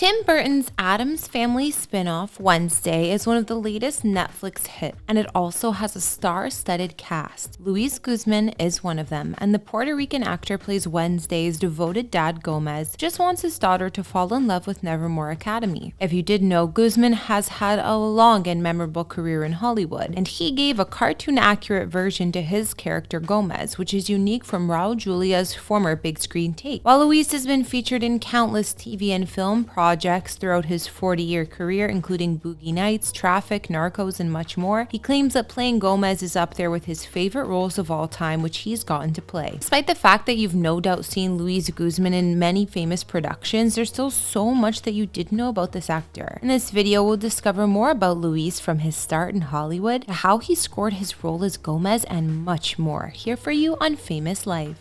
Tim Burton's Addams Family spin-off Wednesday is one of the latest Netflix hits, and it also has a star-studded cast. Luis Guzman is one of them, and the Puerto Rican actor plays Wednesday's devoted dad Gomez, just wants his daughter to fall in love with Nevermore Academy. If you didn't know, Guzman has had a long and memorable career in Hollywood, and he gave a cartoon-accurate version to his character Gomez, which is unique from Raul Julia's former big-screen take. While Luis has been featured in countless TV and film projects throughout his 40-year career, including Boogie Nights, Traffic, Narcos, and much more, he claims that playing Gomez is up there with his favorite roles of all time, which he's gotten to play. Despite the fact that you've no doubt seen Luis Guzman in many famous productions, there's still so much that you didn't know about this actor. In this video, we'll discover more about Luis from his start in Hollywood to how he scored his role as Gomez and much more. Here for you on Famous Life.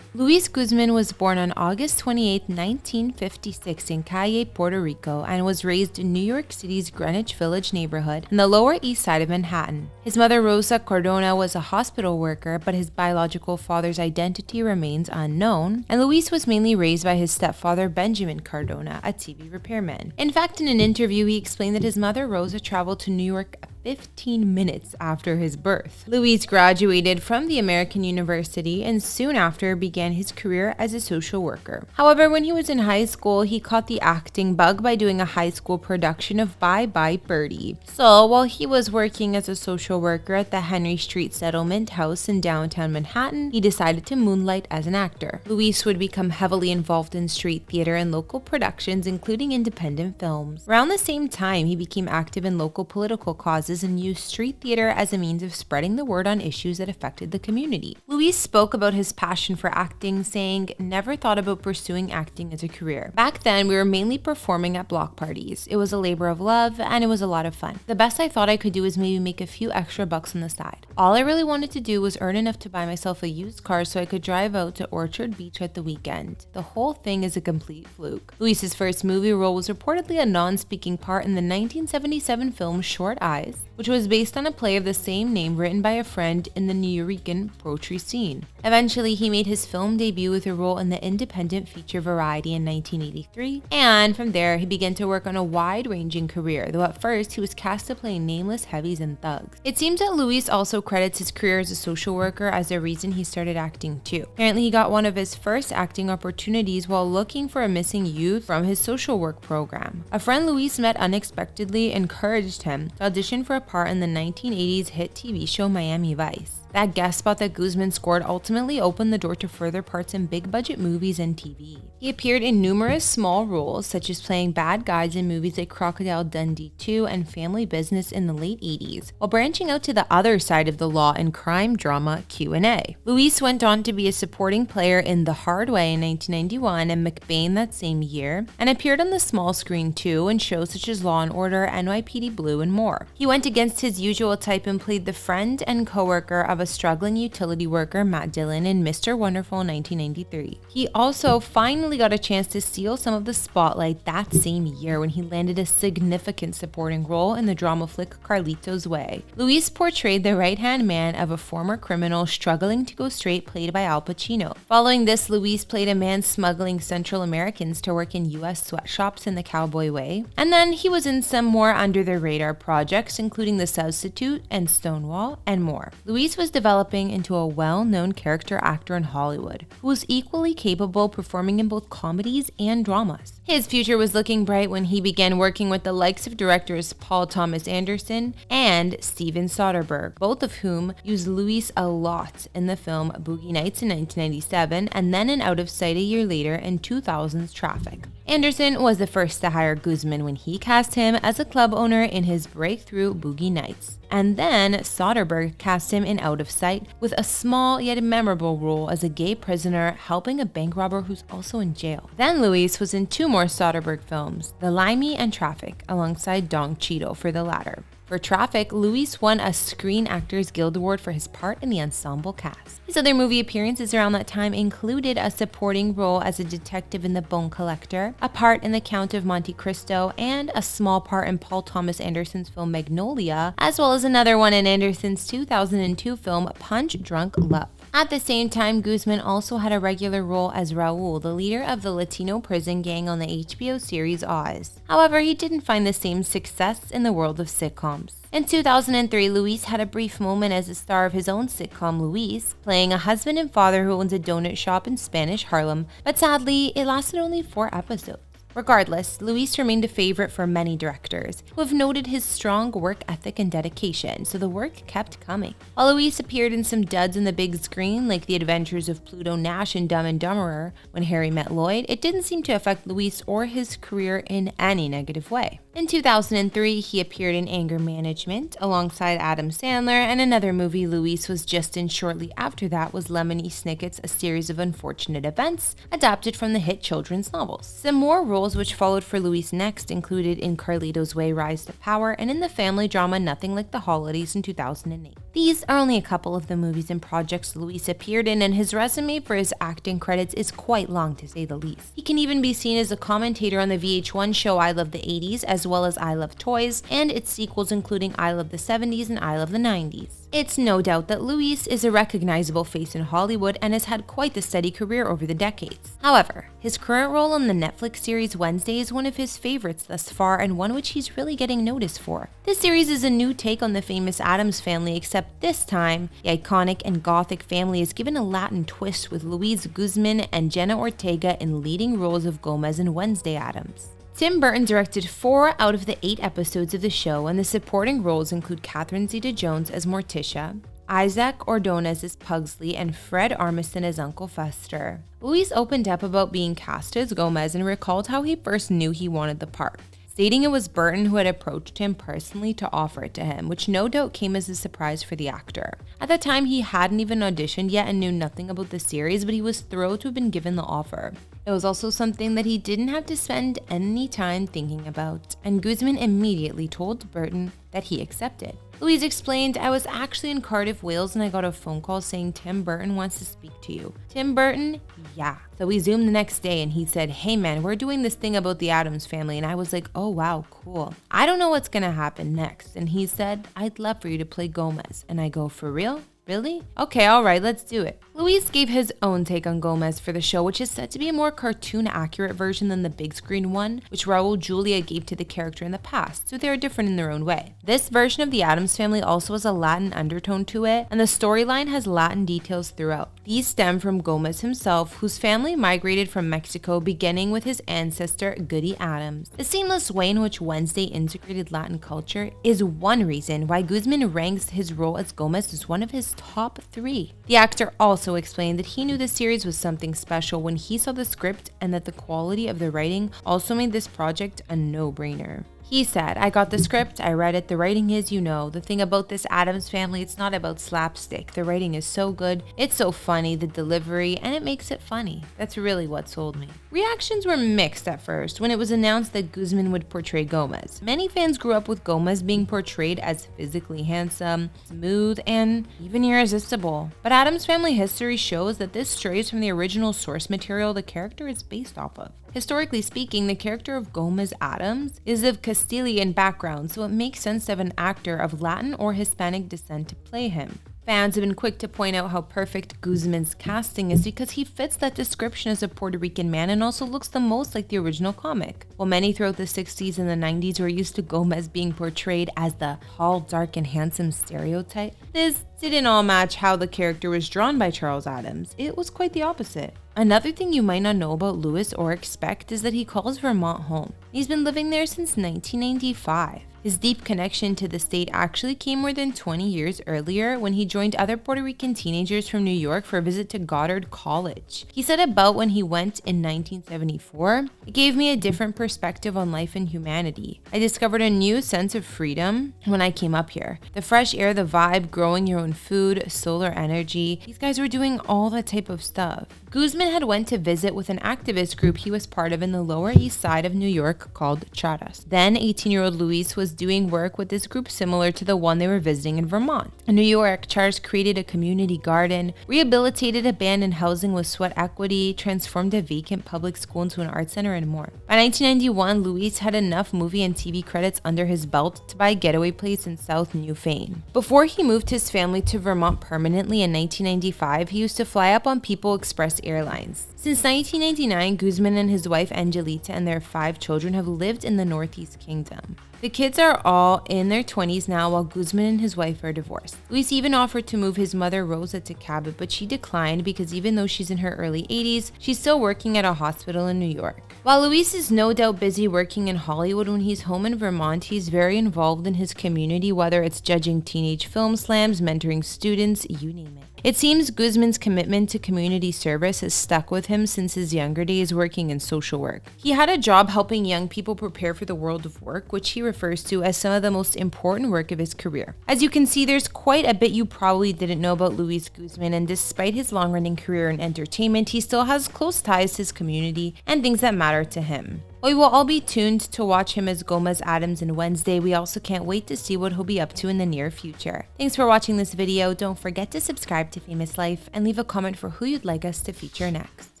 Luis Guzman was born on August 28, 1956 in Calle, Puerto Rico, and was raised in New York City's Greenwich Village neighborhood in the Lower East Side of Manhattan. His mother, Rosa Cardona, was a hospital worker, but his biological father's identity remains unknown, and Luis was mainly raised by his stepfather, Benjamin Cardona, a TV repairman. In fact, in an interview, he explained that his mother, Rosa, traveled to New York 15 minutes after his birth. Luis graduated from the American University and soon after began his career as a social worker. However, when he was in high school, he caught the acting bug by doing a high school production of Bye Bye Birdie. So while he was working as a social worker at the Henry Street Settlement House in downtown Manhattan, he decided to moonlight as an actor. Luis would become heavily involved in street theater and local productions, including independent films. Around the same time, he became active in local political causes and used street theater as a means of spreading the word on issues that affected the community. Luis spoke about his passion for acting, saying, "Never thought about pursuing acting as a career. Back then, we were mainly performing at block parties. It was a labor of love, and it was a lot of fun. The best I thought I could do was maybe make a few extra bucks on the side. All I really wanted to do was earn enough to buy myself a used car so I could drive out to Orchard Beach at the weekend. The whole thing is a complete fluke." Luis's first movie role was reportedly a non-speaking part in the 1977 film Short Eyes, which was based on a play of the same name written by a friend in the Nuyorican poetry scene. Eventually, he made his film debut with a role in the independent feature Variety in 1983, and from there, he began to work on a wide-ranging career, though at first, he was cast to play nameless heavies and thugs. It seems that Luis also credits his career as a social worker as the reason he started acting too. Apparently, he got one of his first acting opportunities while looking for a missing youth from his social work program. A friend Luis met unexpectedly encouraged him to audition for a part in the 1980s hit TV show Miami Vice. That guest spot that Guzman scored ultimately opened the door to further parts in big-budget movies and TV. He appeared in numerous small roles, such as playing bad guys in movies like Crocodile Dundee 2 and Family Business in the late 80s, while branching out to the other side of the law in crime drama Q&A. Luis went on to be a supporting player in The Hard Way in 1991 and McBain that same year, and appeared on the small screen too in shows such as Law & Order, NYPD Blue, and more. He went against his usual type and played the friend and co-worker of a struggling utility worker, Matt Dillon, in Mr. Wonderful in 1993. He also finally got a chance to steal some of the spotlight that same year when he landed a significant supporting role in the drama flick Carlito's Way. Luis portrayed the right-hand man of a former criminal struggling to go straight, played by Al Pacino. Following this, Luis played a man smuggling Central Americans to work in U.S. sweatshops in The Cowboy Way, and then he was in some more under-the-radar projects, including The Substitute and Stonewall, and more. Luis was developing into a well-known character actor in Hollywood, who was equally capable performing in both comedies and dramas. His future was looking bright when he began working with the likes of directors Paul Thomas Anderson and Steven Soderbergh, both of whom used Luis a lot in the film Boogie Nights in 1997 and then in Out of Sight a year later in 2000's Traffic. Anderson was the first to hire Guzman when he cast him as a club owner in his breakthrough Boogie Nights. And then Soderbergh cast him in Out of Sight with a small yet memorable role as a gay prisoner helping a bank robber who's also in jail. Then Luis was in two more Soderbergh films, The Limey and Traffic, alongside Don Cheadle for the latter. For Traffic, Luis won a Screen Actors Guild Award for his part in the ensemble cast. His other movie appearances around that time included a supporting role as a detective in The Bone Collector, a part in The Count of Monte Cristo, and a small part in Paul Thomas Anderson's film Magnolia, as well as another one in Anderson's 2002 film Punch Drunk Love. At the same time, Guzman also had a regular role as Raul, the leader of the Latino prison gang on the HBO series Oz. However, he didn't find the same success in the world of sitcoms. In 2003, Luis had a brief moment as the star of his own sitcom Luis, playing a husband and father who owns a donut shop in Spanish Harlem, but sadly, it lasted only 4 episodes. Regardless, Luis remained a favorite for many directors, who have noted his strong work ethic and dedication, so the work kept coming. While Luis appeared in some duds on the big screen, like The Adventures of Pluto Nash and Dumb and Dumberer, When Harry Met Lloyd, it didn't seem to affect Luis or his career in any negative way. In 2003, he appeared in Anger Management alongside Adam Sandler, and another movie Luis was just in shortly after that was Lemony Snicket's A Series of Unfortunate Events, adapted from the hit children's novels. Some more roles which followed for Luis next included in Carlito's Way Rise to Power and in the family drama Nothing Like the Holidays in 2008. These are only a couple of the movies and projects Luis appeared in, and his resume for his acting credits is quite long to say the least. He can even be seen as a commentator on the VH1 show I Love the 80s, as well as I Love Toys, and its sequels including I Love the 70s and I Love the 90s. It's no doubt that Luis is a recognizable face in Hollywood and has had quite the steady career over the decades. However, his current role on the Netflix series Wednesday is one of his favorites thus far, and one which he's really getting noticed for. This series is a new take on the famous Addams family, except this time, the iconic and gothic family is given a Latin twist with Luis Guzman and Jenna Ortega in leading roles of Gomez and Wednesday Addams. Tim Burton directed 4 out of the 8 episodes of the show, and the supporting roles include Catherine Zeta-Jones as Morticia, Isaac Ordonez as Pugsley, and Fred Armisen as Uncle Fester. Luis opened up about being cast as Gomez and recalled how he first knew he wanted the part, stating it was Burton who had approached him personally to offer it to him, which no doubt came as a surprise for the actor. At the time, he hadn't even auditioned yet and knew nothing about the series, but he was thrilled to have been given the offer. It was also something that he didn't have to spend any time thinking about, and Guzman immediately told Burton that he accepted. Luis explained, "I was actually in Cardiff, Wales, and I got a phone call saying Tim Burton wants to speak to you." Tim Burton? Yeah. So we zoomed the next day and he said, "Hey man, we're doing this thing about the Addams family." And I was like, "Oh wow, cool. I don't know what's gonna happen next." And he said, "I'd love for you to play Gomez." And I go, "For real? Really? Okay, alright, let's do it." Luis gave his own take on Gomez for the show, which is said to be a more cartoon-accurate version than the big screen one, which Raul Julia gave to the character in the past, so they are different in their own way. This version of the Addams family also has a Latin undertone to it, and the storyline has Latin details throughout. These stem from Gomez himself, whose family migrated from Mexico, beginning with his ancestor, Goody Addams. The seamless way in which Wednesday integrated Latin culture is one reason why Guzman ranks his role as Gomez as one of his top 3. The actor also explained that he knew the series was something special when he saw the script, and that the quality of the writing also made this project a no-brainer. He said, "I got the script, I read it, the writing is, the thing about this Addams family, it's not about slapstick. The writing is so good, it's so funny, the delivery, and it makes it funny. That's really what sold me." Reactions were mixed at first when it was announced that Guzman would portray Gomez. Many fans grew up with Gomez being portrayed as physically handsome, smooth, and even irresistible. But Addams family history shows that this strays from the original source material the character is based off of. Historically speaking, the character of Gomez Addams is of Castilian background, so it makes sense to have an actor of Latin or Hispanic descent to play him. Fans have been quick to point out how perfect Guzman's casting is because he fits that description as a Puerto Rican man and also looks the most like the original comic. While many throughout the 60s and the 90s were used to Gomez being portrayed as the tall, dark, and handsome stereotype, this didn't all match how the character was drawn by Charles Addams. It was quite the opposite. Another thing you might not know about Luis or expect is that he calls Vermont home. He's been living there since 1995. His deep connection to the state actually came more than 20 years earlier when he joined other Puerto Rican teenagers from New York for a visit to Goddard College. He said about when he went in 1974, "It gave me a different perspective on life and humanity. I discovered a new sense of freedom when I came up here. The fresh air, the vibe, growing your own food, solar energy. These guys were doing all that type of stuff." Guzman had went to visit with an activist group he was part of in the Lower East Side of New York called Charas. Then 18-year-old Luis was doing work with this group similar to the one they were visiting in Vermont. In New York, Charas created a community garden, rehabilitated abandoned housing with sweat equity, transformed a vacant public school into an art center, and more. By 1991, Luis had enough movie and TV credits under his belt to buy a getaway place in South Newfane. Before he moved his family Cali to Vermont permanently in 1995, he used to fly up on People Express Airlines. Since 1999, Guzman and his wife Angelita and their 5 children have lived in the Northeast Kingdom. The kids are all in their 20s now, while Guzman and his wife are divorced. Luis even offered to move his mother Rosa to Cabot, but she declined because even though she's in her early 80s, she's still working at a hospital in New York. While Luis is no doubt busy working in Hollywood, when he's home in Vermont, he's very involved in his community, whether it's judging teenage film slams, mentoring students, you name it. It seems Guzman's commitment to community service has stuck with him since his younger days working in social work. He had a job helping young people prepare for the world of work, which he refers to as some of the most important work of his career. As you can see, there's quite a bit you probably didn't know about Luis Guzman, and despite his long-running career in entertainment, he still has close ties to his community and things that matter to him. We will all be tuned to watch him as Gomez Addams in Wednesday. We also can't wait to see what he'll be up to in the near future. Thanks for watching this video. Don't forget to subscribe to Famous Life and leave a comment for who you'd like us to feature next.